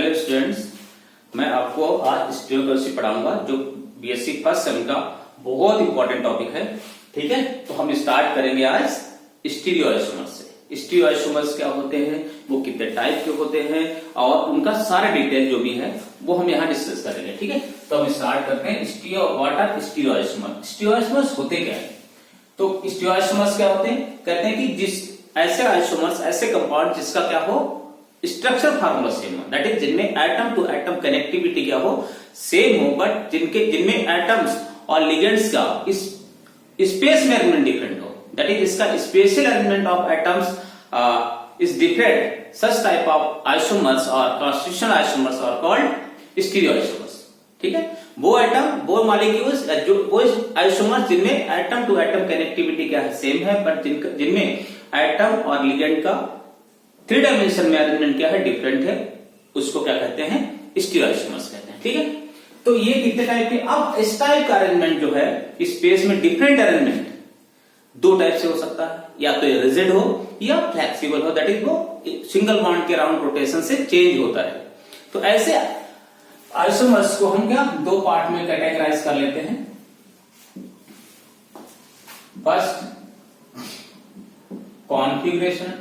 Hello students, मैं आपको आज स्टीरियोकेमिस्ट्री पढ़ाऊंगा जो बीएससी फर्स्ट सेम का बहुत इंपॉर्टेंट टॉपिक है। ठीक है, तो हम स्टार्ट करेंगे आज स्टीरियोआइसोमर्स से। स्टीरियोआइसोमर्स क्या होते हैं, वो कितने टाइप के होते हैं और उनका सारा डिटेल जो भी है वो हम यहाँ डिस्कस करेंगे। ठीक है, तो हम स्टार्ट करते हैं। What are stereoisomers? स्टीरियोआइसोमर्स होते क्या है? तो स्टीरियोआइसोमर्स क्या होते हैं? कहते हैं कि जिस ऐसे आइसोमर्स, ऐसे कंपाउंड जिसका क्या हो, स्ट्रक्चर फार्मूला सेम हो, दैट इज जिनमें एटम टू एटम कनेक्टिविटी क्या हो, सेम हो, बट जिनमें एटम्स और लिगेंड्स का इस स्पेस में अरेंजमेंट डिफरेंट हो, दैट इज इसका spatial arrangement of atoms is different. Such type of isomers और constitutional isomers are called stereoisomers. ठीक है, वो एटम, वो मॉलिक्यूल्स, वो आइसोमर्स जिनमें एटम टू एटम कनेक्टिविटी क्या है, सेम है, बट जिनमें एटम और लिगेंड का 3 डायमेंशन में अरेंजमेंट क्या है, डिफरेंट है, उसको क्या कहते हैं, स्टीरियोआइसोमर्स कहते हैं। ठीक है, तो ये कितने टाइप के? अब इस टाइप का अरेंजमेंट जो है, स्पेस में डिफरेंट अरेंजमेंट 2 टाइप से हो सकता है, या तो ये रिजिड हो या फ्लेक्सिबल हो, दैट इज वो सिंगल बॉन्ड के राउंड रोटेशन से चेंज होता है। तो ऐसे आइसोमर्स को हम क्या 2 पार्ट में कैटेगराइज कर लेते हैं। फर्स्ट कॉन्फ़िगरेशन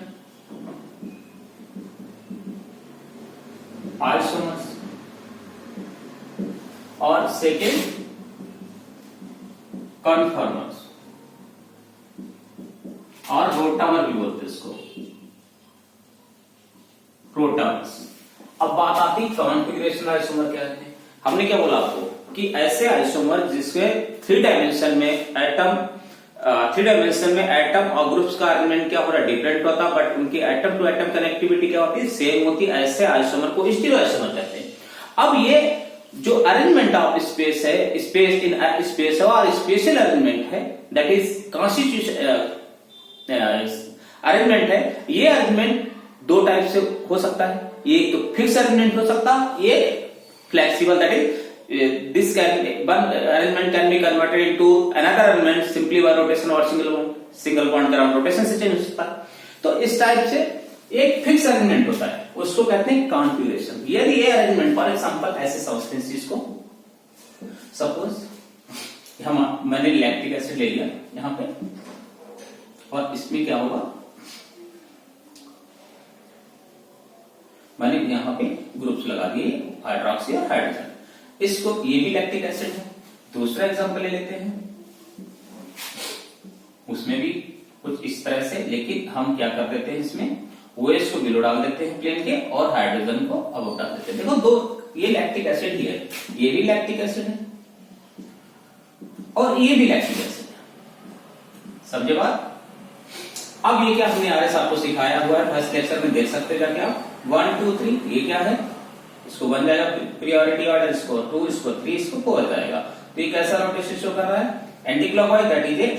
आइसोमर्स और सेकेंड कन्फर्मर्स और रोटामर भी बोलते हैं इसको, रोटामर्स। अब बात आती कॉन्फ़िगरेशन आइसोमर क्या है। हमने क्या बोला आपको कि ऐसे आइसोमर जिसमें 3 डायमेंशन में एटम, 3 डायमेंशन में एटम और ग्रुप्स का अरेंजमेंट क्या हो रहा है, डिफरेंट होता, बट उनकी एटम टू एटम कनेक्टिविटी क्या होती है, सेम होती है। ऐसे आइसोमर को स्टीरियोआइसोमर कहते हैं। अब ये जो अरेंजमेंट ऑफ स्पेस है, स्पेस इन स्पेस और स्पेशल अरेंजमेंट है, दैट इज कॉन्स्टिट्यूशन अरेंजमेंट है। ये अरेंजमेंट 2 टाइप से हो सकता है। ये तो फिक्स अरेंजमेंट हो सकता है, ये flexible, that is this arrangement can be converted into another arrangement simply by rotation और single bond का रोटेशन से चेंज हो सकता है। तो इस टाइप से एक फिक्स अरेंजमेंट होता है, उसको कहते हैं कॉन्फ़िगरेशन। यदि ये अरेंजमेंट फॉर एग्जांपल ऐसे सब्सटेंसेस को, सपोज मैंने लैक्टिक एसिड ले लिया यहां पे, और इसमें क्या होगा, मैंने यहां पे ग्रुप्स लगा दिए, हाइड्रोक्सी और हाइड्रोजन। इसको, ये भी लैक्टिक एसिड है। दूसरा एग्जांपल ले लेते हैं, उसमें भी कुछ इस तरह से, लेकिन हम क्या कर देते हैं, इसमें OH को बिलो डाल देते हैं प्लेन के और हाइड्रोजन को अब डाल देते हैं। देखो 2, ये लैक्टिक एसिड ही है, ये भी लैक्टिक एसिड है और ये भी लैक्टिक एसिड है। समझे बात? अब ये क्या हमने आरएस आपको सिखाया हुआ है, फर्स्ट लेक्चर में देख सकते हैं क्या, 1 2 3, ये क्या है, इसको बन जाएगा प्रियोरिटी ऑर्डर, इसको 2, इसको 3, इसको 4 जाएगा। तो ये कैसा रोटेशन शो कर रहा है, anti clockwise, that is A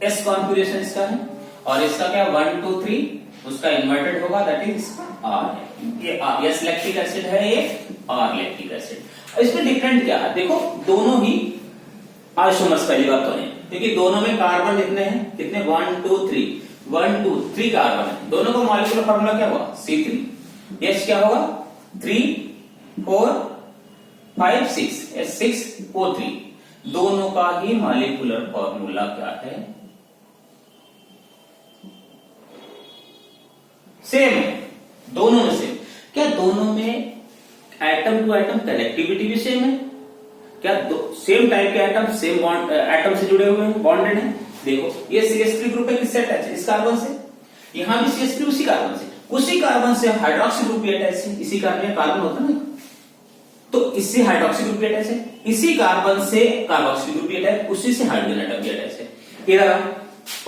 S configuration इसका है। और इसका क्या 1 2 3, उसका इन्वर्टेड होगा, दैट इज आर। ये एस लैक्टिक एसिड है, ये आर लैक्टिक एसिड। इसमें डिफरेंट क्या है, देखो दोनों ही आइसोमर्स पहली बात तो है, क्योंकि दोनों में कार्बन कितने हैं, कितने 1 2 3 कार्बन है। दोनों का मॉलिक्यूलर फार्मूला क्या हुआ, C3। एच क्या होगा 3 4 5 6, S6O3। दोनों का ही मॉलिक्यूलर फॉर्मूला क्या है, सेम है, दोनों में सेम। क्या दोनों में एटम टू एटम कनेक्टिविटी भी सेम है? क्या सेम टाइप के एटम सेम बॉन्ड एटम से जुड़े हुए हैं, बॉन्डेड हैं? देखो ये CH3 ग्रुप है, किससे अटैच है, इस कार्बन से। यहां भी CH3 उसी कार्बन से, उसी कार्बन से हाइड्रोक्सी ग्रुप भी अटैच है, इसी कार्बन होता है ना, तो इससे हाइड्रोक्सी ग्रुप भी अटैच है, इसी कार्बन से कार्बोक्सी ग्रुप भी अटैच, उसी से हाइड्रोजन एटम भी अटैच है। इधर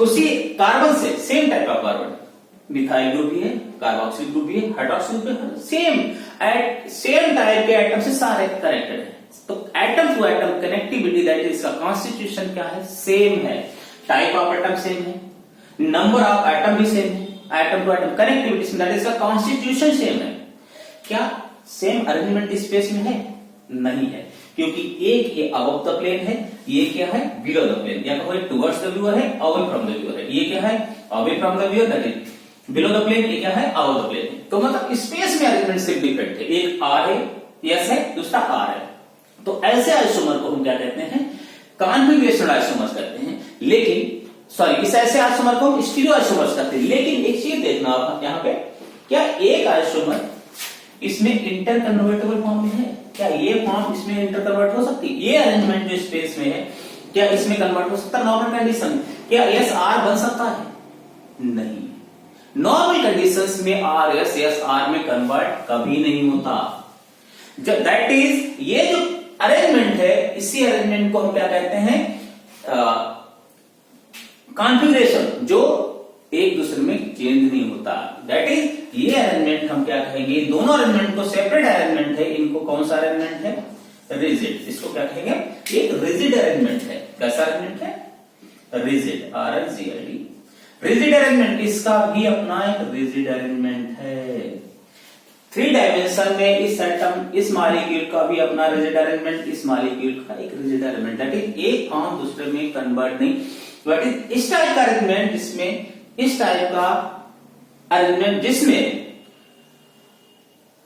उसी कार्बन से सेम टाइप का कार्बन, मिथाइल ग्रुप भी है, कार्बोक्सी ग्रुप भी है, हाइड्रोक्सी ग्रुप भी है, सेम टाइप के एटम से सारे कनेक्टेड है। तो atom to atom connectivity, that is इसका कॉन्स्टिट्यूशन क्या है, सेम है। टाइप ऑफ एटम सेम है, नंबर ऑफ एटम भी सेम है, atom to atom connectivity that is का कॉन्स्टिट्यूशन सेम है। क्या सेम अरेंजमेंट स्पेस में है? नहीं है, क्योंकि एक ये अबव द प्लेन है, ये क्या है बिलो द प्लेन, या टुवर्ड्स द व्यूअर है, अवे फ्रॉम द व्यूअर है। ये क्या है away from the viewer, that is below the plane, ये क्या है, अबव द प्लेन। तो मतलब स्पेस में अरेंजमेंट सिर्फ डिफरेंट है, एक आर है, एस है, दूसरा आर है। तो ऐसे आइसोमर को हम क्या कहते हैं, कॉन्फिगरेशनल आइसोमर्स कहते हैं। लेकिन सॉरी, इस ऐसे आइसोमर को हम स्टीरियो आइसोमर्स कहते हैं। लेकिन एक चीज देखना आप यहाँ पे, क्या एक आइसोमर इसमें इंटर कन्वर्टेबल फॉर्म में है? क्या ये फॉर्म इसमें इंटर कन्वर्ट हो सकती है? ये अरेंजमेंट जो स्पेस में है, क्या इसमें कन्वर्ट हो सकता है? नॉर्मल कंडीशन क्या एस आर बन सकता है? नहीं, नॉर्मल कंडीशंस में आर एस एस आर में कन्वर्ट कभी नहीं होता। दैट इज, ये जो अरेंजमेंट है, इसी अरेंजमेंट को हम क्या कहते हैं, कॉन्फ़िगरेशन, जो एक दूसरे में चेंज नहीं होता। दैट इज, ये अरेंजमेंट हम क्या कहेंगे, दोनों अरेंजमेंट को सेपरेट अरेंजमेंट है, इनको कौन सा अरेंजमेंट है, रिजिड। इसको क्या कहेंगे, एक रिजिड अरेंजमेंट है। कैसा अरेंजमेंट है, रिजिड, RIGID, रिजिड अरेंजमेंट। इसका भी अपना एक रिजिड अरेंजमेंट है। 3 डायमेंशन में इस एटम, इस मॉलिक्यूल का भी अपना रिजिड अरेंजमेंट, इस मॉलिक्यूल का एक रिजिड अरेंजमेंट। दैट इज, एक फॉर्म दूसरे में कन्वर्ट नहीं। बट इस टाइप का अरेंजमेंट, जिसमें इस टाइप का अरेंजमेंट जिसमें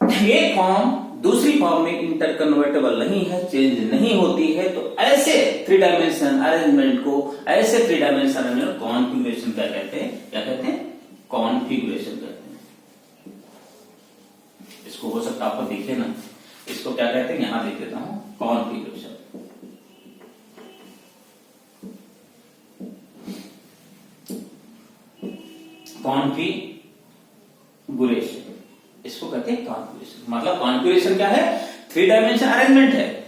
एक फॉर्म दूसरी फॉर्म में इंटर कन्वर्टेबल नहीं है, चेंज नहीं होती है, तो ऐसे 3 डायमेंशन अरेंजमेंट को, ऐसे 3 डायमेंशन अरेंजमेंट कॉन्फ़िगरेशन क्या कहते हैं, क्या कहते हैं, कॉन्फ़िगरेशन कहते हैं। इसको हो सकता है आपको दिखे ना, इसको क्या कहते हैं, यहां देख देता हूं, कॉन्फ़िगरेशन। कॉन्फ़िगरेशन, इसको कहते हैं कॉन्फ़िगरेशन। मतलब कॉन्फ़िगरेशन क्या है, 3 डायमेंशन अरेंजमेंट है।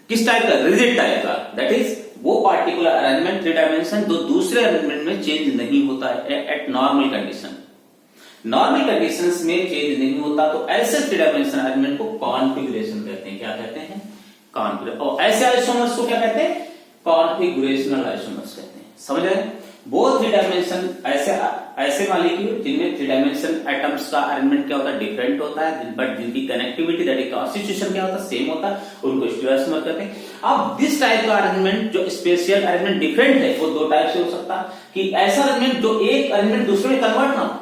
किस टाइप का, रिजिड टाइप का। दैट इज, वो पार्टिकुलर अरेंजमेंट 3 डायमेंशन दो दूसरे अरेंजमेंट में चेंज नहीं होता है eight normal condition. Normal conditions में चेंज नहीं होता, तो ऐसे 3 डायमेंशन अरेंजमेंट को कॉन्फ़िगरेशन कहते हैं। क्या कहते हैं, कॉन्फ़िगरेशन। और ऐसे आइसोमर्स को क्या कहते हैं, कॉन्फ़िगरेशनल आइसोमर्स कहते हैं। समझ रहे हैं, वो 3 डायमेंशन ऐसे मॉलिक्यूल जिनमें 3 डायमेंशन एटम्स का अरेंजमेंट क्या होता है, डिफरेंट होता है, बट जिनकी कनेक्टिविटी, दैट इज कॉन्स्टिट्यूशन क्या होता है, सेम होता है, उनको स्टीरियो आइसोमर कहते हैं। अब दिस टाइप का अरेंजमेंट जो स्पेशियल अरेंजमेंट डिफरेंट है, वो 2 टाइप से हो सकता है, कि ऐसा अरेंजमेंट जो एक अरेंजमेंट दूसरे में कन्वर्ट ना हो,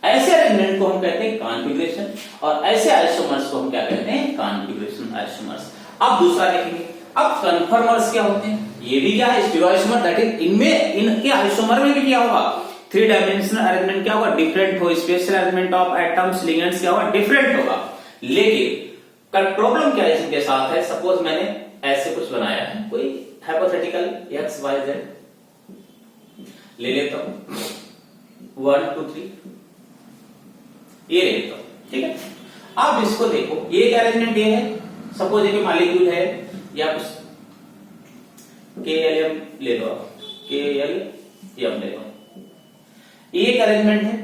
ऐसे अरेंजमेंट को हम कहते हैं कॉन्फ़िगरेशन। और ऐसे आइसोमर्स को हम क्या कहते हैं, कॉन्फ़िगरेशन आइसोमर्स। अब दूसरा देखेंगे, अब कन्फर्मर्स क्या होते हैं, ये भी क्या है, स्टीरियो आइसोमर। दैट इज, इनमें, इनके आइसोमर में भी क्या होगा, 3 डायमेंशनल अरेंजमेंट क्या होगा, डिफरेंट हो। Special arrangement of atoms, ligands क्या होगा, डिफरेंट होगा। लेकिन प्रॉब्लम क्या है इसके साथ है, सपोज मैंने ऐसे कुछ बनाया है, कोई हाइपोथेटिकल XYZ ले लेता हूं, 1 2 3 ये ले लेता हूं, ठीक है। अब इसको देखो, ये क्या अरेंजमेंट ये है, सपोज एक मॉलिक्यूल है, या कुछ KLM ले लो, KLM ले लो, एक अरेंजमेंट है।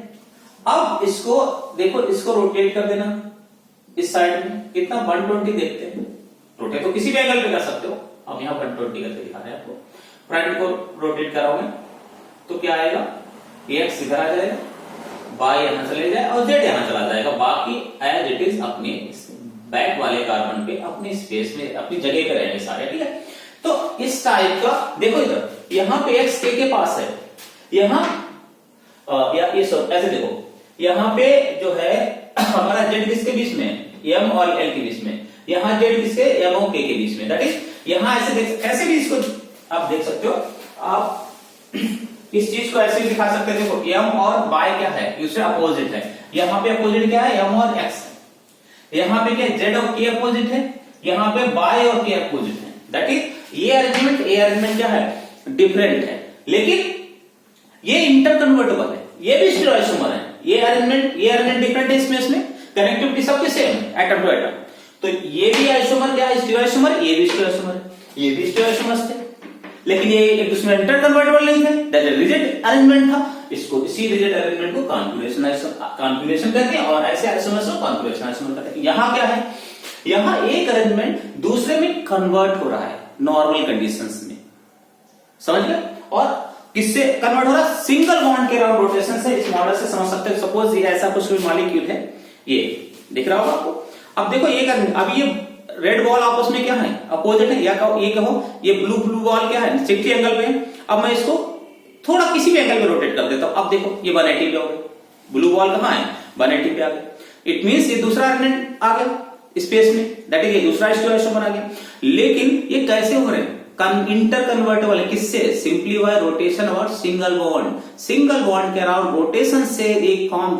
अब इसको देखो, इसको रोटेट कर देना इस साइड में, कितना 120 देखते हैं। रोटेट तो किसी भी एंगल पे कर सकते हो, अब यहां 120 करके दिखा रहे हैं आपको। फ्रंट को रोटेट कराओगे तो क्या आएगा, X इधर आ जाएगा, Y यहां चले जाए और Z यहां चला जाएगा। बाकी एज इट इज अपने बैक वाले कार्बन पे अपनी स्पेस में, अपनी जगह पे रहेंगे सारे, ठीक है। तो इस टाइप का देखो, इधर यहां पे X के पास है, यहां या ये सब ऐसे देखो, यहां पे जो है हमारा Z किसके बीच में, M और L के बीच में, यहां Z किसके, M और K के बीच में। दैट इज, यहां ऐसे भी इसको आप देख सकते हो। आप इस चीज को ऐसे भी दिखा सकते हैं, देखो M और Y क्या है, दूसरे अपोजिट है। यहां पे अपोजिट क्या है, M और X। यहां पे क्या, Z और K अपोजिट है, यहां पे Y और K अपोजिट है। दैट इज, ये अरेंजमेंट क्या है, डिफरेंट है, लेकिन ये इंटर कन्वर्टेबल है, ये भी स्टीरियो आइसोमर है। ये अरेंजमेंट डिफरेंट है, इसमें कनेक्टिविटी सबके सेम है, एटम टू एटम। तो ये भी आइसोमर क्या है, स्टीरियो आइसोमर, ये भी स्टीरियो आइसोमर है, ये भी स्टीरियो आइसोमर्स थे, लेकिन ये एक दूसरे में इंटर कन्वर्टेबल नहीं थे। दैट इज रिजिड अरेंजमेंट था। इसको, इसी रिजिड अरेंजमेंट को कॉन्फ़िगरेशन कहते हैं, और ऐसे आइसोमर्स को कॉन्फ़िगरेशन आइसोमर कहते हैं। यहां क्या है, यहां एक अरेंजमेंट दूसरे में कन्वर्ट हो रहा है नॉर्मल कंडीशंस में, समझ गए। और किससे कन्वर्ट हो रहा है, सिंगल बॉन्ड के राउंड रोटेशन से। इस मॉडल से समझ सकते हैं, सपोज ये ऐसा कुछ मॉलिक्यूल है, ये दिख रहा होगा आपको। अब देखो ये अब ये रेड बॉल आपस में क्या है, अपोजिट है, या ये कहो ये ब्लू बॉल क्या है, 60 एंगल पे है। अब मैं इसको थोड़ा किसी भी एंगल पे रोटेट कर देता हूं। अब देखो ये 180 पे हो गया, ब्लू बॉल कहाँ है 180 पे आ गया, इट मीन्स ये दूसरा अरेंजमेंट आ गया स्पेस में, दैट इज ये दूसरा स्टीरियोआइसोमर आ गया। लेकिन ये कैसे हो रहे हैं, इंटर कन्वर्टेबल है, किससे, सिंपली बाय रोटेशन और सिंगल बॉन्ड के अराउंड रोटेशन से एक फॉर्म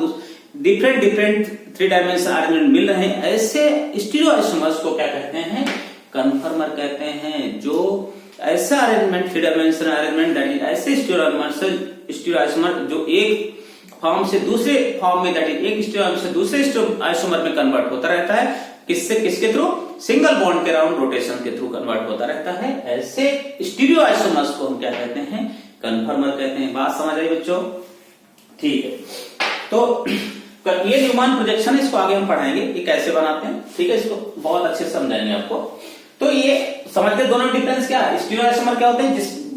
डिफरेंट 3 डायमेंशन अरेंजमेंट मिल रहे हैं, ऐसे स्टीरियोआइसोमर्स को क्या कहते हैं, कन्फर्मर कहते हैं। जो ऐसा arrangement 3 dimension arrangement that is ऐसे स्टीरियोआइसोमर जो एक फॉर्म से दूसरे फॉर्म में, दैट इज एक स्टीरियोआइसोमर से दूसरे स्टीरियोआइसोमर में कन्वर्ट होता रहता है, किसके थ्रू, सिंगल बॉन्ड के अराउंड रोटेशन के थ्रू कन्वर्ट होता रहता है, ऐसे स्टीरियोआइसोमर्स को हम क्या कहते हैं, कन्फर्मर कहते हैं। बात समझ आई बच्चों, ठीक है। तो ये न्यूमैन प्रोजेक्शन, इसको आगे हम पढ़ाएंगे ये कैसे बनाते हैं, ठीक है, इसको बहुत अच्छे से समझाएंगे आपको। तो ये समझते दोनों डिफरेंस क्या है, स्टीरियोआइसोमर क्या होते हैं,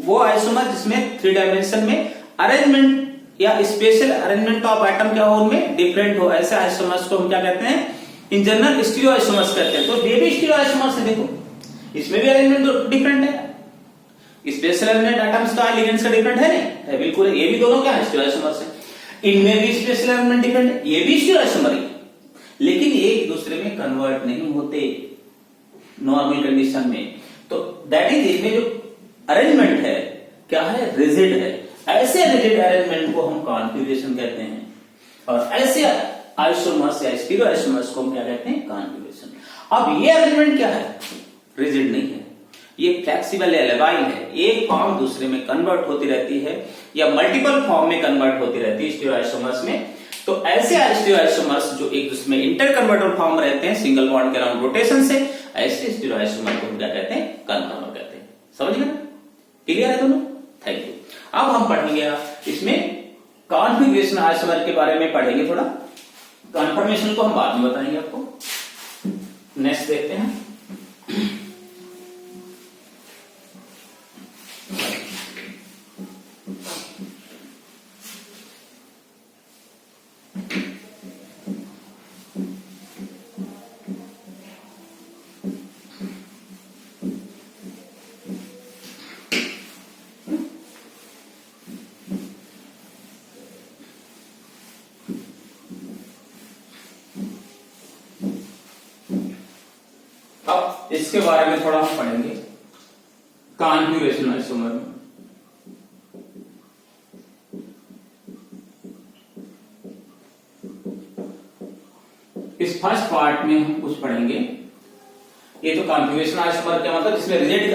वो आइसोमर जिसमें 3 डायमेंशन में अरेंजमेंट या स्पेशल अरेंजमेंट ऑफ एटम क्या हो, उनमें डिफरेंट हो, ऐसे आइसोमर्स को हम क्या कहते हैं, इन जनरल स्टीरियोआइसोमर्स कहते हैं। तो ये भी स्टीरियोआइसोमर्स है, देखो इसमें भी अरेंजमेंट डिफरेंट है, स्पेशल अरेंजमेंट एटम्स का लिगेंड्स का डिफरेंट है, नहीं है, बिल्कुल है। ये भी दोनों क्या है, स्टीरियोआइसोमर्स है। इनमें भी स्पेशल अरेंजमेंट डिफरेंट है, ये भी स्टीरियोआइसोमर है, लेकिन ये एक दूसरे में कन्वर्ट नहीं होते नॉर्मल कंडीशन में। तो दैट इज इसमें जो अरेंजमेंट है क्या है, रिजिड है। ऐसे रिजिड अरेंजमेंट को हम कॉन्फिगरेशन कहते हैं, और ऐसे आइसोमर्स या स्टीरियोआइसोमर्स को हम क्या कहते हैं, कॉन्फिगरेशन। अब ये अरेंजमेंट क्या है, रिजिड नहीं है, ये फ्लेक्सिबल है, लेवाइल है, एक फॉर्म दूसरे में कन्वर्ट होती रहती है या मल्टीपल फॉर्म में कन्वर्ट होती रहती है स्टीरियोआइसोमर्स में। तो ऐसे स्टीरियोआइसोमर्स जो एक दूसरे में इंटर कन्वर्टर फॉर्म रहते हैं सिंगल बॉन्ड के अराउंड रोटेशन से, ऐसे स्टीरियोआइसोमर को हम क्या कहते हैं, कन्फर्मर कहते हैं। समझ गए, क्लियर है दोनों, थैंक यू। अब हम पढ़ेंगे इसमें कॉन्फिगरेशन आइसोमर के बारे में पढ़ेंगे थोड़ा, कन्फर्मेशन को हम बाद में बताएंगे आपको। नेक्स्ट देखते हैं, अब इसके बारे में थोड़ा हम पढ़ेंगे कॉन्फिगरेशन आइसोमर में। इस फर्स्ट पार्ट में हम कुछ पढ़ेंगे, ये तो कॉन्फिगरेशन आइसोमर क्या मतलब, जिसमें रिजिड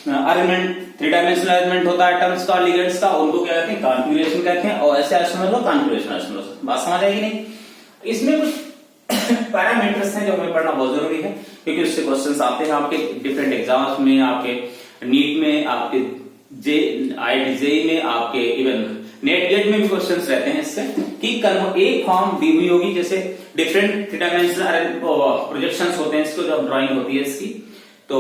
अरेंजमेंट 3 डायमेंशनल अरेंजमेंट होता है एटम्स का, लिगेंड्स का, उनको क्या कहते हैं, कॉन्फिगरेशन कहते हैं, और ऐसे आइसोमर को कॉन्फिगरेशन आइसोमर। बात समझ आएगी नहीं, इसमें कुछ पैरामीटर्स हैं जो हमें पढ़ना बहुत जरूरी है, क्योंकि उससे क्वेश्चंस आते हैं आपके डिफरेंट एग्जाम्स में, आपके नीट में, आपके IIT में, आपके इवन नेट गेट में भी क्वेश्चंस रहते हैं इससे, कि एक फॉर्म दी हुई होगी, जैसे डिफरेंट 3 डायमेंशनल प्रोजेक्शंस होते हैं, इसको जब ड्राइंग होती है इसकी, तो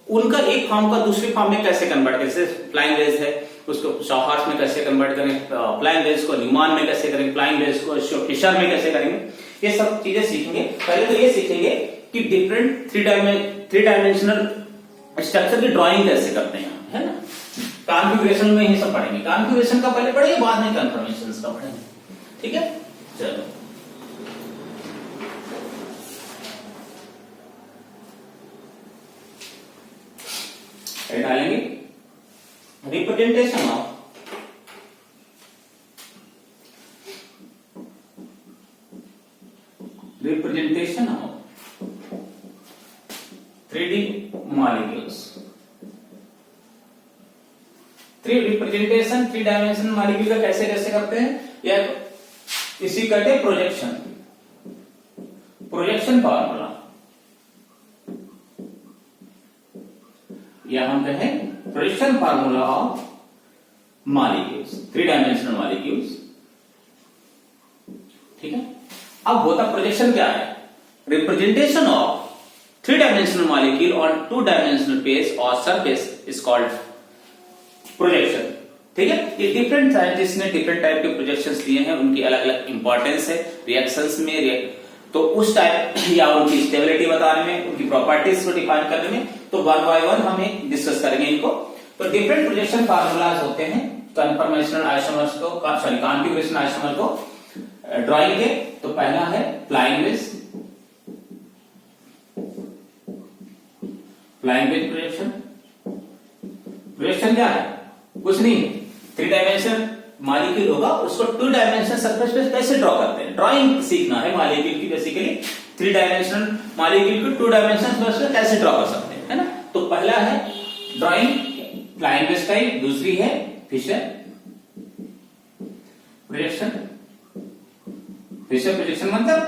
उनका एक फॉर्म का दूसरे फॉर्म में कैसे कन्वर्ट करें, जैसे फ्लाइंग वेज है उसको शॉहार्स में कैसे कन्वर्ट करें, फ्लाइंग वेज को न्यूमैन में कैसे करेंगे, फ्लाइंग वेज को फिशर में कैसे करेंगे, ये सब चीजें सीखेंगे। पहले तो ये सीखेंगे कि डिफरेंट 3 डायमेंशनल स्ट्रक्चर की ड्राइंग कैसे करते हैं, है ना। कॉन्फिगरेशन में ये सब पढ़ेंगे, कॉन्फिगरेशन का पहले पढ़ेंगे, बाद में कन्फर्मेशन का पढ़ेंगे, ठीक है। चलो डालेंगे representation of representation of 3D molecules। 3 dimension molecule का कैसे कैसे करते हैं, या इसी कहते हैं प्रोजेक्शन फार्मूला, या हम कहें projection formula of molecules, 3 dimensional molecules, ठीक है। अब होता प्रोजेक्शन क्या है, representation of 3 dimensional molecule on 2 dimensional space और सरफेस इज कॉल्ड प्रोजेक्शन, ठीक है। ये डिफरेंट साइंटिस्ट ने डिफरेंट टाइप के प्रोजेक्शंस दिए हैं, उनकी अलग अलग इंपॉर्टेंस है रिएक्शंस में, तो उस टाइप या उनकी स्टेबिलिटी बताने में, उनकी प्रॉपर्टीज को डिफाइन करने में, तो 1 बाय 1 हम डिस्कस करेंगे इनको। तो डिफरेंट प्रोजेक्शन फार्मूलाज होते हैं कन्फर्मेशनल आइसोमर्स को सॉरी कॉन्फ़िगरेशन आइसोमर को ड्राइंग के, तो पहला है flying wedge, flying wedge projection. Projection क्या है? कुछ नहीं, 3 डायमेंशन मॉलिक्यूल होगा, उसको 2 डायमेंशन सरफेस पे कैसे ड्रॉ करते हैं, ड्राइंग सीखना है मॉलिक्यूल की। बेसिकली 3 डायमेंशनल मॉलिक्यूल को 2 डायमेंशन सरफेस पे कैसे ड्रॉ कर सकते हैं, है ना। तो पहला है ड्राइंग फ्लाइंग वेज टाइप, दूसरी है फिशर प्रोजेक्शन। फिशर प्रोजेक्शन मतलब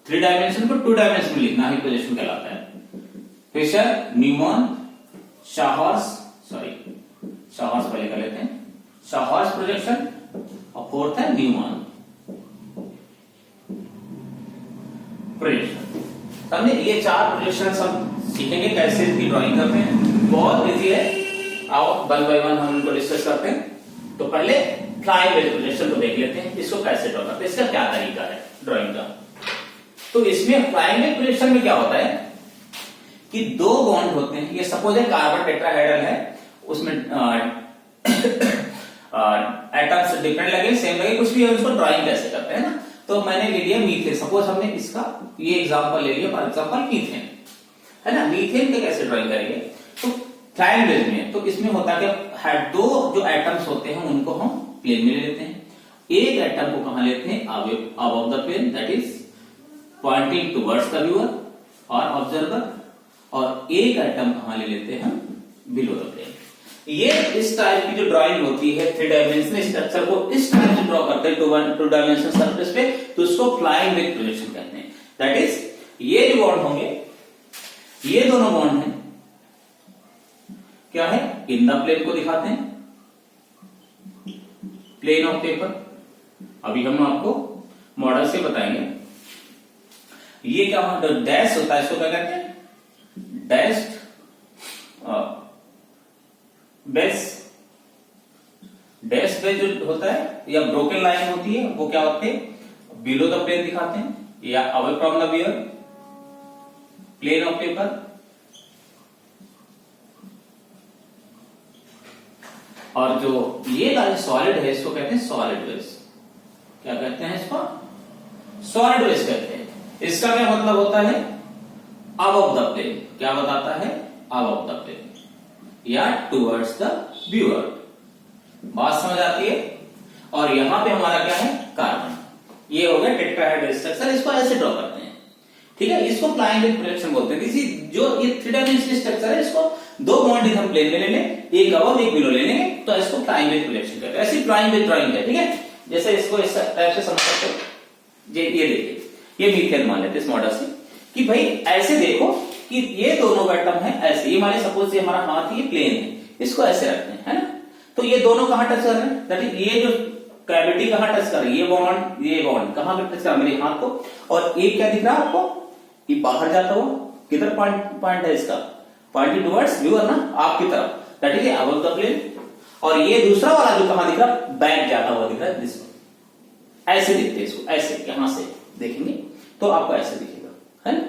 3 डायमेंशन को 2 डायमेंशन में लिखना ही प्रोजेक्शन कहलाता है। फिशर, न्यूमैन, शाहर्स पहले कर लेते हैं, शाहर्स प्रोजेक्शन, और फोर्थ है न्यूमैन प्रोजेक्शन। समझे? ये 4 प्रोजेक्शन हम सीखेंगे कैसे इसकी ड्राइंग करते हैं, बहुत इजी है। आओ 1 बाय 1 हम इनको डिस्कस करते हैं। तो पहले फ्लाइंग वेज प्रोजेक्शन को देख लेते हैं, इसको कैसे ड्रॉ करते हैं, इसका क्या तरीका है ड्राइंग का। तो इसमें फ्लाइंग वेज प्रोजेक्शन में क्या होता है कि 2 बॉन्ड होते हैं। ये सपोज है कार्बन टेट्राहेड्रल है, उसमें एटम्स डिफरेंट लगे, सेम लगे, कुछ भी है, उसको ड्राइंग कैसे करते हैं ना। तो मैंने ले लिया मीथेन, सपोज हमने इसका ये एग्जांपल ले लिया, फॉर एग्जांपल मीथेन, है ना। मीथेन के कैसे ड्राइंग करेंगे, तो फ्लाइंग वेज में तो इसमें होता है कि 2 जो एटम्स होते हैं उनको हम प्लेन में ले लेते हैं। एक एटम को कहां लेते हैं, above the plane, that is pointing towards the viewer और ऑब्जर्वर, और एक एटम कहां ले लेते हैं हम, बिलो द प्लेन। ये इस टाइप की जो ड्राइंग होती है 3 डायमेंशनल स्ट्रक्चर को इस टाइप से ड्रॉ करते हैं 2 डायमेंशनल सरफेस पे, तो उसको फ्लाइंग वेज प्रोजेक्शन कहते हैं। दैट इज ये जो बॉन्ड होंगे, ये दोनों बॉन्ड हैं, क्या है, इन द प्लेन को दिखाते हैं, प्लेन ऑफ पेपर। अभी हम आपको मॉडल से बताएंगे। ये क्या होता है, डैश होता है, इसको क्या कहते हैं, डैश्ड बेस। डैश बेस जो होता है या ब्रोकन लाइन होती है, वो क्या होते हैं, बिलो द प्लेन दिखाते हैं, या away from the viewer, plane of paper. और जो ये वाले सॉलिड है, इसको कहते हैं सॉलिड वेज। क्या कहते हैं इसको, सॉलिड वेज कहते हैं। इसका क्या मतलब होता है, अबव द प्लेन। क्या बताता है, अबव द प्लेन या टुवर्ड्स द व्यूअर। बात समझ आती है। और यहां पे हमारा क्या है, कार्बन। ये हो गया टेट्राहेड्रल स्ट्रक्चर, इसको ऐसे ड्रॉ करते हैं, ठीक है। इसको फ्लाइंग वेज प्रोजेक्शन बोलते हैं। इसी जो ये 3 डायमेंशनल स्ट्रक्चर है, इसको 2 बॉन्ड हम प्लेन में ले लें, एक अबव एक बिलो ले लेंगे, तो इसको फ्लाइंग वेज प्रोजेक्शन कहते हैं। ऐसी फ्लाइंग वेज ड्राइंग है, ठीक है। जैसे इसको इस टाइप से समझ सकते हो। ये देखिए, ये मीथेन मान लेते इस मॉडल से कि भाई ऐसे देखो कि ये दोनों एटम है ऐसे, ये हमारे सपोज से हमारा हाथ ये प्लेन है, इसको ऐसे रखते हैं, है ना। तो ये दोनों कहां टच कर रहे हैं, दैट इज ये जो कैविटी कहां टच कर रही है, ये बॉन्ड कहां पे टच कर रहा है, मेरे हाथ को। और एक क्या दिख रहा है आपको, ये बाहर जाता हुआ, किधर पॉइंट है इसका, पॉइंटिंग टुवर्ड्स व्यूअर ना, आपकी तरफ, that is above the plane. और ये दूसरा वाला जो कहां दिख रहा है, बैक जाता हुआ दिख रहा है, दिस ऐसे दिखते इसको, ऐसे यहां से देखेंगे तो आपको ऐसे दिखेगा, है ना।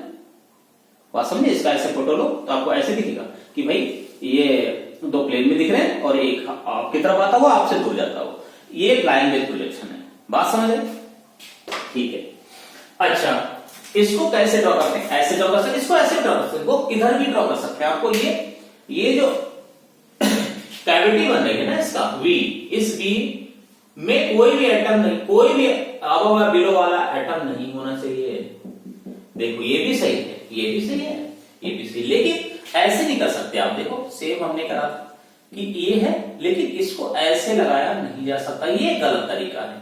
बात समझे, इसका ऐसे फोटो लो तो आपको ऐसे दिखेगा कि भाई ये 2 प्लेन में दिख रहे हैं और एक आपकी तरफ आता हुआ, आपसे दूर जाता हुआ। ये फ्लाइंग वेज प्रोजेक्शन है। बात समझ आए, ठीक है। अच्छा, इसको कैसे ड्रॉ करते हैं, ऐसे ड्रॉ कर सकते, इसको ऐसे ड्रॉ कर सकते, वो किधर भी ड्रॉ कर सकते हैं। आपको ये जो कैविटी बन रही है ना इसका वी, इस वी में कोई भी एटम नहीं, कोई भी अबव या बिलो वाला एटम नहीं होना चाहिए। देखो ये भी सही है, ये भी सही है, ये भी सही, लेकिन ऐसे नहीं कर सकते आप। देखो सेम हमने करा कि ये है, लेकिन इसको ऐसे लगाया नहीं जा सकता, ये गलत तरीका है।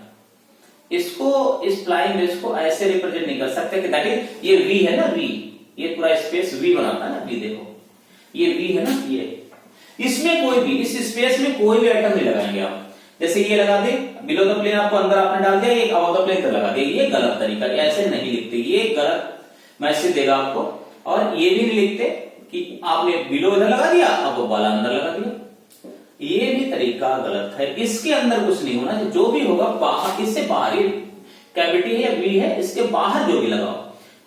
इसको इस फ्लाइंग वेज को ऐसे रिप्रेजेंट नहीं कर सकते कि दैट इज ये वी है ना, वी, ये पूरा स्पेस वी बनाता है ना, वी देखो ये वी है ना, ये इसमें कोई भी, इस स्पेस में कोई भी आइटम नहीं लगाएंगे आप। जैसे ये लगा दे बिलो द प्लेन, आपको अंदर आपने डाल दिया, ये अबव द प्लेन पर लगा दिया, ये गलत तरीका, ऐसे नहीं लिखते, ये गलत मैसेज देगा आपको। और ये भी नहीं लिखते कि आपने बिलो इधर लगा दिया, अब वाला अंदर लगा दिया, ये भी तरीका गलत है। इसके अंदर कुछ नहीं होना, जो भी होगा बाहर, इससे बाहरी कैविटी है या वी है, इसके बाहर जो भी लगाओ,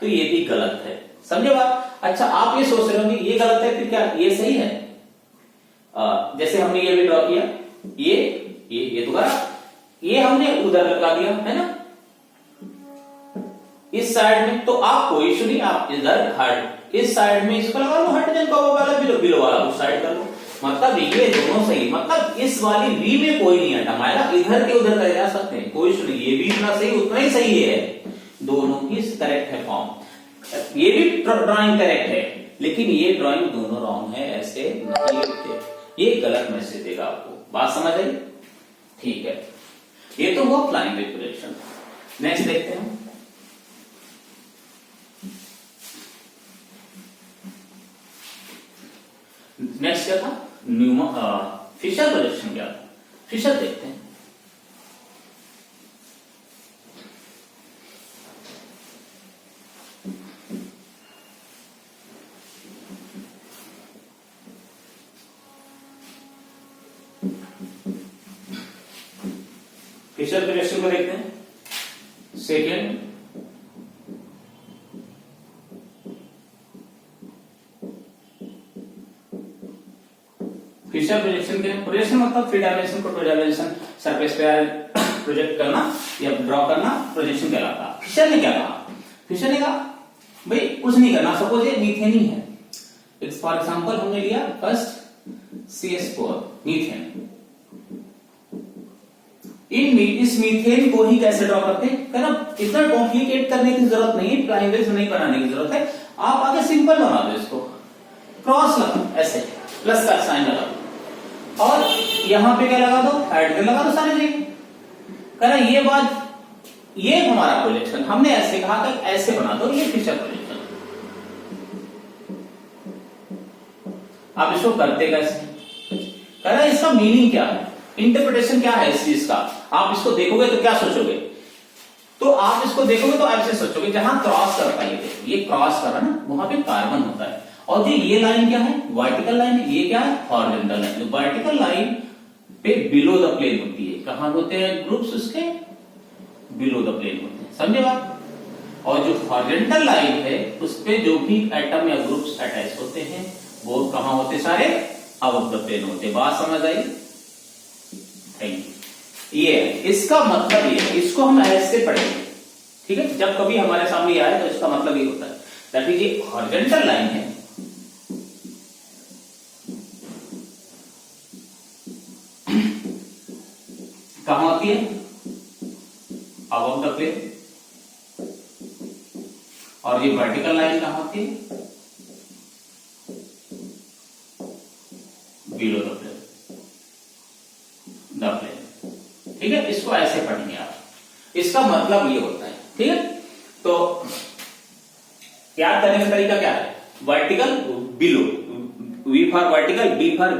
तो ये भी गलत है। समझे बात। अच्छा, आप ये सोच रहे हो कि ये गलत है, फिर क्या ये सही है। जैसे हमने ये भी ड्रॉ किया, ये तो करा, ये हमने उधर लगा दिया है ना इस साइड में, तो आप कोई इशू नहीं, आप इधर हट इस साइड में इसको लगा लो, हाइड्रोजन का वो वाला बिलो वाला उस साइड कर लो, मतलब ये दोनों सही, मतलब इस वाली वी में कोई नहीं हटा, मतलब इधर के उधर कर जा सकते हैं, कोई इशू नहीं, ये भी इतना सही उतना ही सही है, दोनों की करेक्ट है फॉर्म, ये भी ड्राइंग करेक्ट है, लेकिन ये ड्राइंग दोनों रॉन्ग है, ऐसे नहीं लिखते, ये गलत मैसेज देगा आपको, बात समझ आई? ठीक है, ये तो हुआ फ्लाइंग रिप्रेजेंटेशन। नेक्स्ट देखते हैं, नेक्स्ट क्या था, फिशर प्रोजेक्शन क्या था, फिशर देखते हैं। फिशर प्रोजेक्शन को देखते हैं। सेकेंड, फिशर प्रोजेक्शन के प्रोजेक्शन मतलब 3 डायमेंशन को 2 डायमेंशन सरफेस पे प्रोजेक्ट करना या ड्रॉ करना प्रोजेक्शन कहलाता है। फिशर ने क्या कहा, फिशर ने कहा भाई कुछ नहीं करना, सपोज ये मीथेन ही है, फॉर एग्जांपल हमने लिया फर्स्ट CH4 मीथेन, इस मीथेन को ही कैसे ड्रॉ करते हैं ना, इतना कॉम्प्लिकेट करने की जरूरत नहीं है, प्राइमरी से नहीं बनाने की जरूरत है, आप आगे सिंपल बना दो, इसको क्रॉस लगा ऐसे प्लस का साइन लगा दो और यहां पे क्या लगा दो, हाइड्रोजन लगा दो सारे जगह, कह ये बात, ये हमारा प्रोजेक्शन, हमने ऐसे कहा था ऐसे बना दो, ये फिशर प्रोजेक्शन। आप इसको करते कैसे, कह रहा है इसका मीनिंग क्या है, इंटरप्रिटेशन क्या है इस चीज का, आप इसको देखोगे तो क्या सोचोगे, तो आप इसको देखोगे तो ऐसे सोचोगे जहां क्रॉस करता है, ये क्रॉस कर रहा है ना, वहां पे कार्बन होता है, और जो ये लाइन क्या है, वर्टिकल लाइन है, ये क्या है, हॉरिजॉन्टल लाइन, वर्टिकल लाइन पे बिलो द प्लेन होती है, कहां होते हैं ग्रुप्स उसके, बिलो द प्लेन होते हैं, समझे बात, और जो हॉरिजॉन्टल लाइन है उस पे जो भी एटम या ग्रुप्स अटैच होते हैं वो कहां होते, सारे अबव द प्लेन होते, बात समझ आई? Thank you. ये इसका मतलब ये है, इसको हम ऐसे पढ़ेंगे, ठीक है, जब कभी हमारे सामने आए तो इसका मतलब ये होता है, दैट इज ये हॉरिजॉन्टल लाइन है, कहां होती है, अबव द प्लेन, और ये वर्टिकल लाइन कहां होती है, बिलो द प्लेन, ठीक है, इसको ऐसे पढ़ेंगे आप, इसका मतलब ये होता है, ठीक है, तो याद करने का तरीका क्या है, vertical below, V for vertical, B for